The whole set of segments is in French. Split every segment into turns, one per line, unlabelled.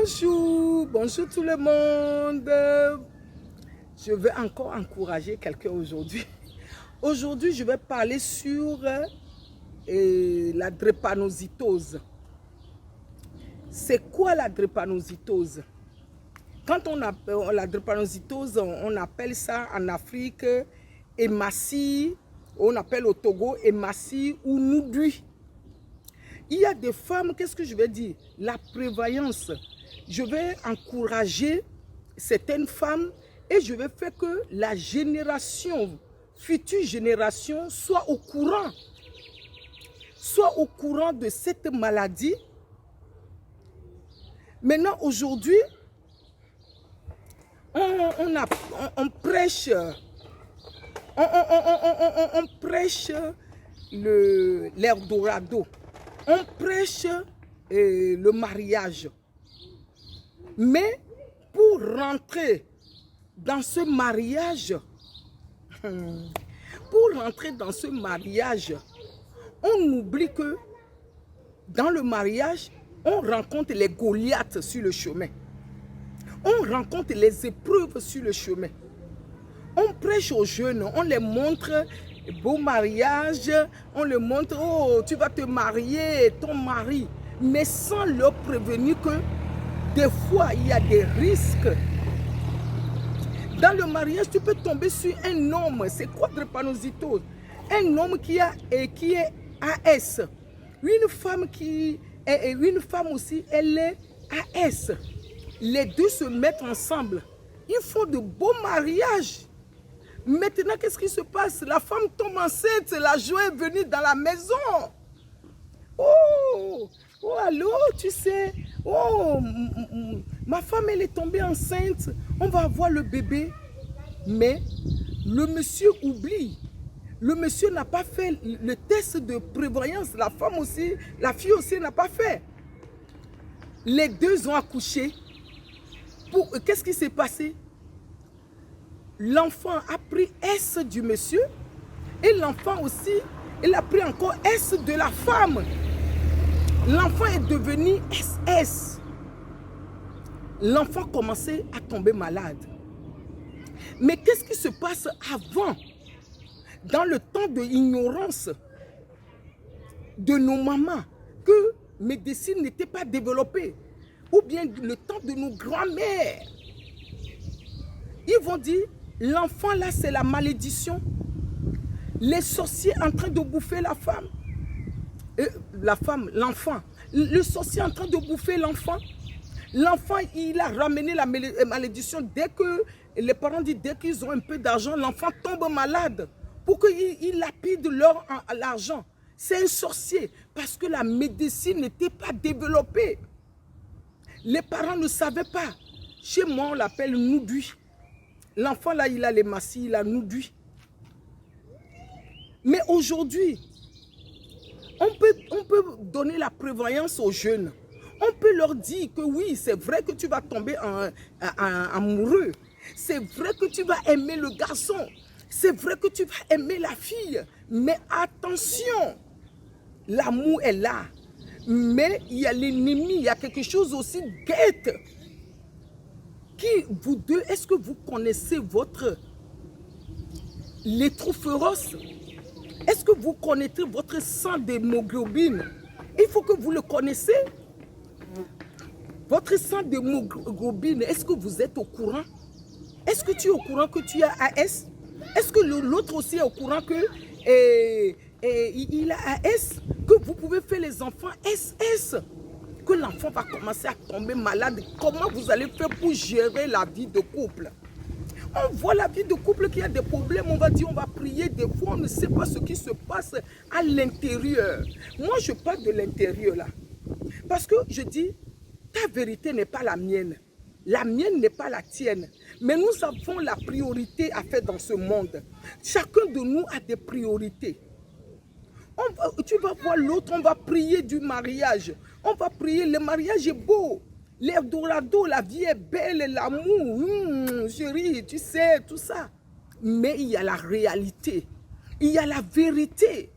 Bonjour, bonjour tout le monde. Je vais encore encourager quelqu'un aujourd'hui. Aujourd'hui, je vais parler sur la drépanocytose. C'est quoi la drépanocytose? Quand on appelle la drépanocytose, on appelle ça en Afrique hématie, on appelle au Togo hématie ou noudui. Il y a des femmes, qu'est-ce que je vais dire? La prévoyance. Je vais encourager certaines femmes et je vais faire que la génération, future génération, soit au courant de cette maladie. Maintenant, aujourd'hui, on prêche, on prêche l'Eldorado. On prêche le mariage. Mais pour rentrer dans ce mariage, on oublie que dans le mariage, on rencontre les Goliaths sur le chemin. On rencontre les épreuves sur le chemin. On prêche aux jeunes, on les montre beau mariage, on leur montre, oh, tu vas te marier, ton mari, mais sans leur prévenir que des fois, il y a des risques. Dans le mariage, tu peux tomber sur un homme, c'est quoi drépanocytose? Un homme qui est AS. Une femme aussi, elle est AS. Les deux se mettent ensemble. Ils font de beaux mariages. Maintenant, qu'est-ce qui se passe? La femme tombe enceinte, la joie est venue dans la maison. Oh, allô, tu sais, oh, ma femme, elle est tombée enceinte, on va avoir le bébé. Mais le monsieur oublie. Le monsieur n'a pas fait le test de prévoyance. La femme aussi, la fille aussi n'a pas fait. Les deux ont accouché. Qu'est-ce qui s'est passé? L'enfant a pris S du monsieur et l'enfant aussi, il a pris encore S de la femme. L'enfant est devenu SS. L'enfant commençait à tomber malade. Mais qu'est-ce qui se passe avant? Dans le temps de l'ignorance de nos mamans, que médecine n'était pas développée, ou bien le temps de nos grands-mères, ils vont dire, l'enfant là c'est la malédiction. Les sorciers en train de bouffer la femme. L'enfant. Le sorcier en train de bouffer l'enfant. L'enfant, il a ramené la malédiction. Dès que les parents disent, dès qu'ils ont un peu d'argent, l'enfant tombe malade. Pour qu'ils lapident l'argent. C'est un sorcier. Parce que la médecine n'était pas développée. Les parents ne savaient pas. Chez moi, on l'appelle noudui. L'enfant là, il a les massis, il a noudui. Mais aujourd'hui, on peut donner la prévoyance aux jeunes. On peut leur dire que oui, c'est vrai que tu vas tomber amoureux. C'est vrai que tu vas aimer le garçon. C'est vrai que tu vas aimer la fille. Mais attention, l'amour est là. Mais il y a l'ennemi, il y a quelque chose aussi guette. Qui, vous deux, est-ce que vous connaissez votre l'étrophéros? Est-ce que vous connaissez votre sang d'hémoglobine? Il faut que vous le connaissez. Votre sang d'hémoglobine, est-ce que vous êtes au courant? Est-ce que tu es au courant que tu as AS? Est-ce que l'autre aussi est au courant que il a AS? Que vous pouvez faire les enfants SS? Que l'enfant va commencer à tomber malade. Comment vous allez faire pour gérer la vie de couple? On voit la vie de couple qu'il y a des problèmes, on va dire, on va prier, des fois on ne sait pas ce qui se passe à l'intérieur. Moi je parle de l'intérieur là. Parce que je dis, ta vérité n'est pas la mienne. La mienne n'est pas la tienne. Mais nous avons la priorité à faire dans ce monde. Chacun de nous a des priorités. Tu vas voir l'autre, on va prier du mariage. On va prier, le mariage est beau. L'Eldorado, la vie est belle, l'amour, chérie, tu sais, tout ça. Mais il y a la réalité. Il y a la vérité.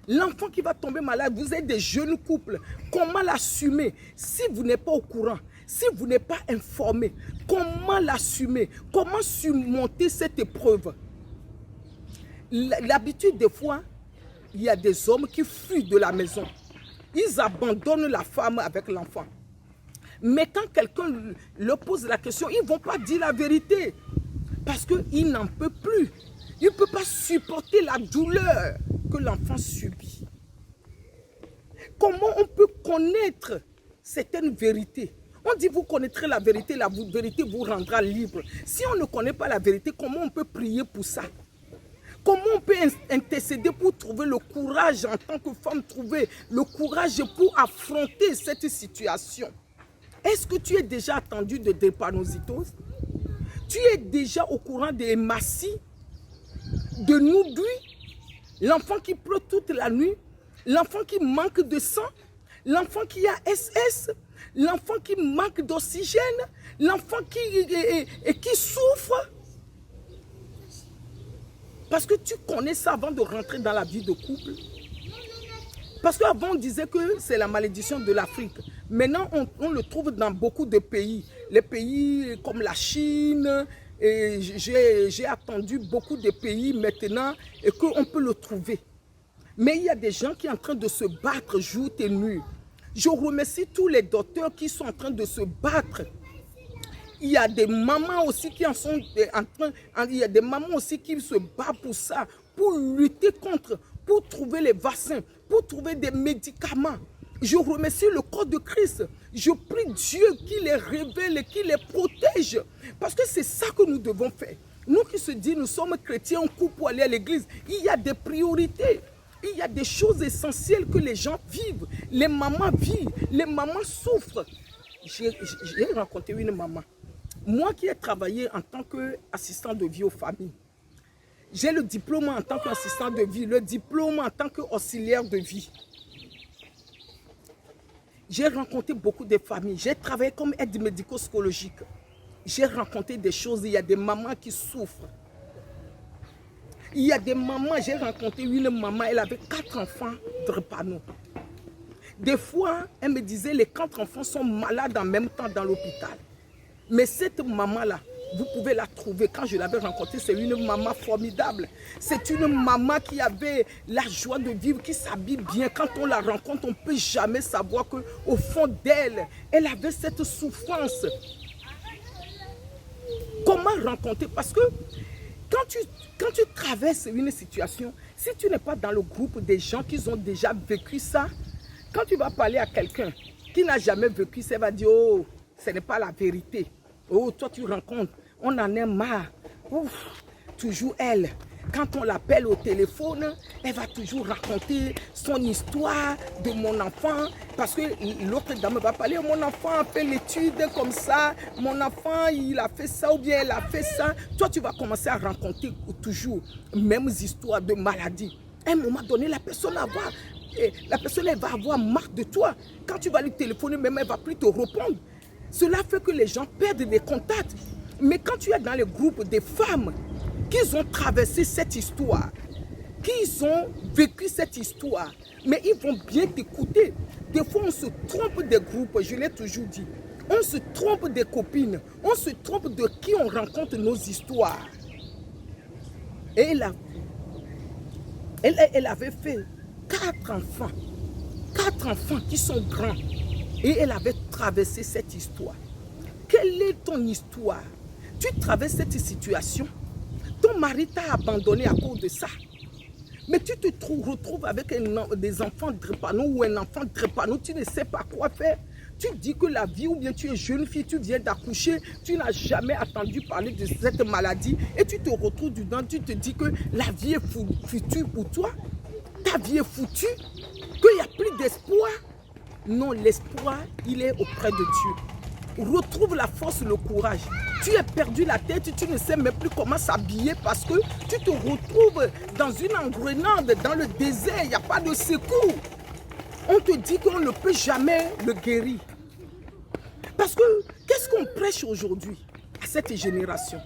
L'enfant qui va tomber malade, vous êtes des jeunes couples. Comment l'assumer si vous n'êtes pas au courant? Si vous n'êtes pas informé, comment l'assumer? Comment surmonter cette épreuve? L'habitude des fois, il y a des hommes qui fuient de la maison. Ils abandonnent la femme avec l'enfant. Mais quand quelqu'un leur pose la question, ils ne vont pas dire la vérité. Parce qu'ils n'en peuvent plus. Ils ne peuvent pas supporter la douleur que l'enfant subit. Comment on peut connaître certaines vérités? On dit vous connaîtrez la vérité vous rendra libre. Si on ne connaît pas la vérité, comment on peut prier pour ça? Comment on peut intercéder pour trouver le courage en tant que femme, trouver le courage pour affronter cette situation? Est-ce que tu es déjà attendu de drépanocytose? Tu es déjà au courant des hématies, de Noudouis, l'enfant qui pleure toute la nuit, l'enfant qui manque de sang, l'enfant qui a SS, l'enfant qui manque d'oxygène, l'enfant qui souffre? Parce que tu connais ça avant de rentrer dans la vie de couple. Parce qu'avant on disait que c'est la malédiction de l'Afrique. Maintenant on le trouve dans beaucoup de pays. Les pays comme la Chine, j'ai attendu beaucoup de pays maintenant et qu'on peut le trouver. Mais il y a des gens qui sont en train de se battre jour et nuit. Je remercie tous les docteurs qui sont en train de se battre. Il y a des mamans aussi qui en sont en train, il y a des mamans aussi qui se battent pour ça, pour lutter contre, pour trouver les vaccins, pour trouver des médicaments. Je remercie le corps de Christ. Je prie Dieu qui les révèle et qui les protège. Parce que c'est ça que nous devons faire. Nous qui se disons, nous sommes chrétiens, on court pour aller à l'église. Il y a des priorités. Il y a des choses essentielles que les gens vivent. Les mamans vivent, les mamans souffrent. J'ai rencontré une maman. Moi qui ai travaillé en tant qu'assistant de vie aux familles, j'ai le diplôme en tant qu'assistant de vie, le diplôme en tant qu'auxiliaire de vie. J'ai rencontré beaucoup de familles. J'ai travaillé comme aide médico-psychologique. J'ai rencontré des choses. Il y a des mamans qui souffrent. Il y a des mamans, j'ai rencontré une maman, elle avait 4 enfants drépano. Des fois, elle me disait les 4 enfants sont malades en même temps dans l'hôpital. Mais cette maman-là, vous pouvez la trouver. Quand je l'avais rencontrée, c'est une maman formidable. C'est une maman qui avait la joie de vivre, qui s'habille bien. Quand on la rencontre, on ne peut jamais savoir qu'au fond d'elle, elle avait cette souffrance. Comment rencontrer? Parce que quand tu traverses une situation, si tu n'es pas dans le groupe des gens qui ont déjà vécu ça, quand tu vas parler à quelqu'un qui n'a jamais vécu ça, il va dire, oh, ce n'est pas la vérité. Oh, toi tu rencontres, on en est marre. Ouf, toujours elle. Quand on l'appelle au téléphone, elle va toujours raconter son histoire de mon enfant. Parce que l'autre dame va parler, mon enfant a fait l'étude comme ça, mon enfant il a fait ça ou bien elle a fait ça. Toi tu vas commencer à raconter toujours les mêmes histoires de maladie. À un moment donné, la personne elle va avoir marre de toi. Quand tu vas lui téléphoner, même elle ne va plus te répondre. Cela fait que les gens perdent des contacts. Mais quand tu es dans le groupe des femmes qui ont traversé cette histoire, qui ont vécu cette histoire, mais ils vont bien t'écouter. Des fois, on se trompe des groupes, je l'ai toujours dit. On se trompe des copines, on se trompe de qui on rencontre nos histoires. Et elle avait fait 4 enfants. 4 enfants qui sont grands. Et elle avait traversé cette histoire. Quelle est ton histoire? Tu traverses cette situation. Ton mari t'a abandonné à cause de ça. Mais tu te retrouves avec des enfants drépano ou un enfant drépano, tu ne sais pas quoi faire. Tu dis que la vie, ou bien tu es jeune fille, tu viens d'accoucher, tu n'as jamais entendu parler de cette maladie et tu te retrouves dedans, tu te dis que la vie est foutue pour toi. Ta vie est foutue, qu'il n'y a plus d'espoir. Non, l'espoir, il est auprès de Dieu. Retrouve la force, le courage. Tu as perdu la tête, tu ne sais même plus comment s'habiller parce que tu te retrouves dans une engrenade, dans le désert, il n'y a pas de secours. On te dit qu'on ne peut jamais le guérir. Parce que, qu'est-ce qu'on prêche aujourd'hui à cette génération?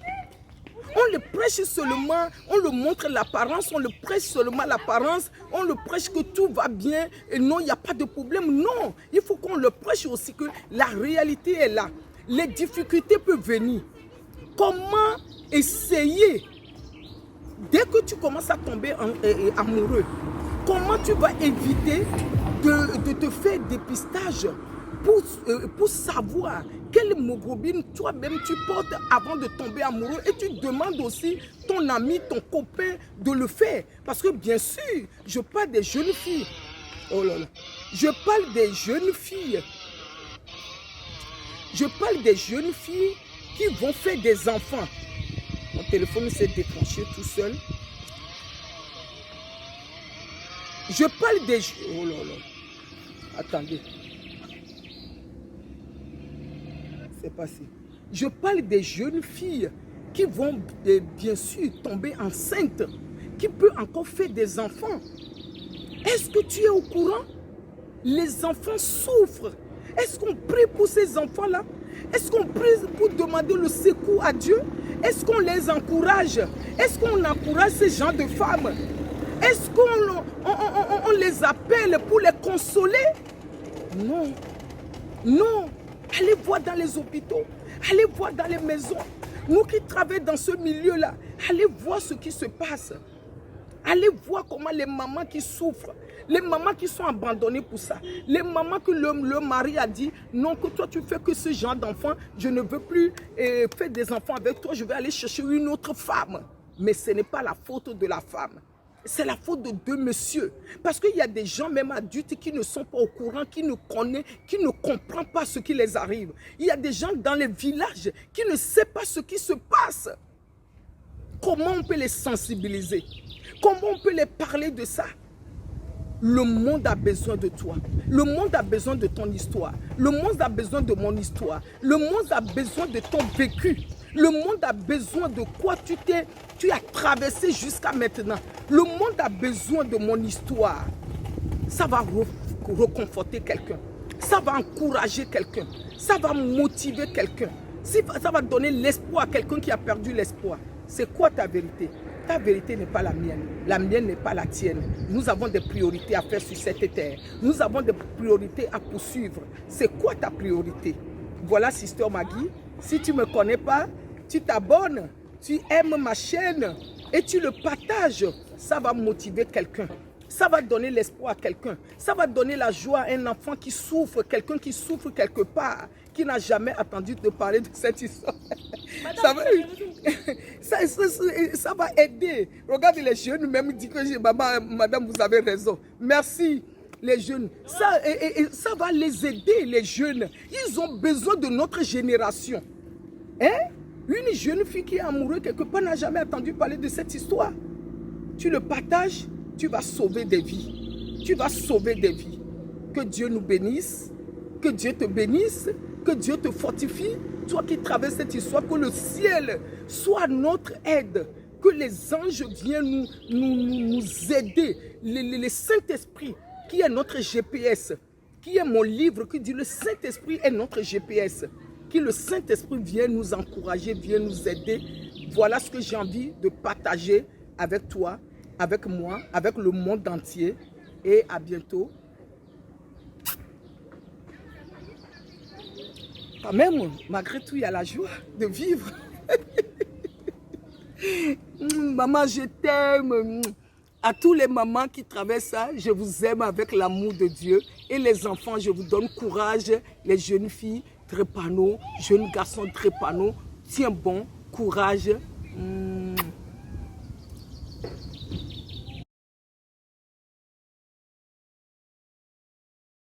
On le prêche seulement, on le montre l'apparence, on le prêche seulement l'apparence, on le prêche que tout va bien et non, il n'y a pas de problème. Non, il faut qu'on le prêche aussi que la réalité est là. Les difficultés peuvent venir. Comment essayer, dès que tu commences à tomber amoureux, comment tu vas éviter de te faire dépistage pour savoir quelle hémoglobine toi-même tu portes avant de tomber amoureux, et tu demandes aussi ton ami, ton copain de le faire. Parce que bien sûr, je parle des jeunes filles. Oh là là. Je parle des jeunes filles. Je parle des jeunes filles qui vont faire des enfants. Mon téléphone s'est déclenché tout seul. Je parle des... Oh là là. Attendez. C'est passé. Je parle des jeunes filles qui vont bien sûr tomber enceintes, qui peuvent encore faire des enfants. Est-ce que tu es au courant? Les enfants souffrent. Est-ce qu'on prie pour ces enfants-là? Est-ce qu'on prie pour demander le secours à Dieu? Est-ce qu'on les encourage? Est-ce qu'on encourage ces gens de femmes? Est-ce qu'on les appelle pour les consoler? Non. Non. Allez voir dans les hôpitaux, allez voir dans les maisons. Nous qui travaillons dans ce milieu-là, allez voir ce qui se passe. Allez voir comment les mamans qui souffrent, les mamans qui sont abandonnées pour ça, les mamans que le mari a dit, non, que toi tu fais que ce genre d'enfant, je ne veux plus faire des enfants avec toi, je vais aller chercher une autre femme. Mais ce n'est pas la faute de la femme. C'est la faute de deux messieurs. Parce qu'il y a des gens, même adultes, qui ne sont pas au courant, qui ne connaissent, qui ne comprennent pas ce qui les arrive. Il y a des gens dans les villages qui ne savent pas ce qui se passe. Comment on peut les sensibiliser? Comment on peut les parler de ça? Le monde a besoin de toi. Le monde a besoin de ton histoire. Le monde a besoin de mon histoire. Le monde a besoin de ton vécu. Le monde a besoin de quoi tu as traversé jusqu'à maintenant. Le monde a besoin de mon histoire. Ça va reconforter quelqu'un. Ça va encourager quelqu'un. Ça va motiver quelqu'un. Ça va donner l'espoir à quelqu'un qui a perdu l'espoir. C'est quoi ta vérité? Ta vérité n'est pas la mienne. La mienne n'est pas la tienne. Nous avons des priorités à faire sur cette terre. Nous avons des priorités à poursuivre. C'est quoi ta priorité? Voilà, Sister Maggie. Si tu ne me connais pas, tu t'abonnes, tu aimes ma chaîne et tu le partages. Ça va motiver quelqu'un. Ça va donner l'espoir à quelqu'un. Ça va donner la joie à un enfant qui souffre, quelqu'un qui souffre quelque part, qui n'a jamais attendu de parler de cette histoire. Ça va aider. Regarde, les jeunes même disent que madame, vous avez raison. Merci. Les jeunes, ça va les aider, les jeunes. Ils ont besoin de notre génération. Hein? Une jeune fille qui est amoureuse quelque part n'a jamais entendu parler de cette histoire. Tu le partages, tu vas sauver des vies. Tu vas sauver des vies. Que Dieu nous bénisse, que Dieu te bénisse, que Dieu te fortifie. Toi qui traverses cette histoire, que le ciel soit notre aide. Que les anges viennent nous aider. Le Saint-Esprit qui est notre GPS, qui est mon livre, qui dit le Saint-Esprit est notre GPS. Que le Saint-Esprit vienne nous encourager, vienne nous aider. Voilà ce que j'ai envie de partager avec toi, avec moi, avec le monde entier. Et à bientôt. Quand même, malgré tout, il y a la joie de vivre. Maman, je t'aime. À tous les mamans qui traversent ça, je vous aime avec l'amour de Dieu. Et les enfants, je vous donne courage. Les jeunes filles, Trépano, jeunes garçons, Trépano. Tiens bon, courage.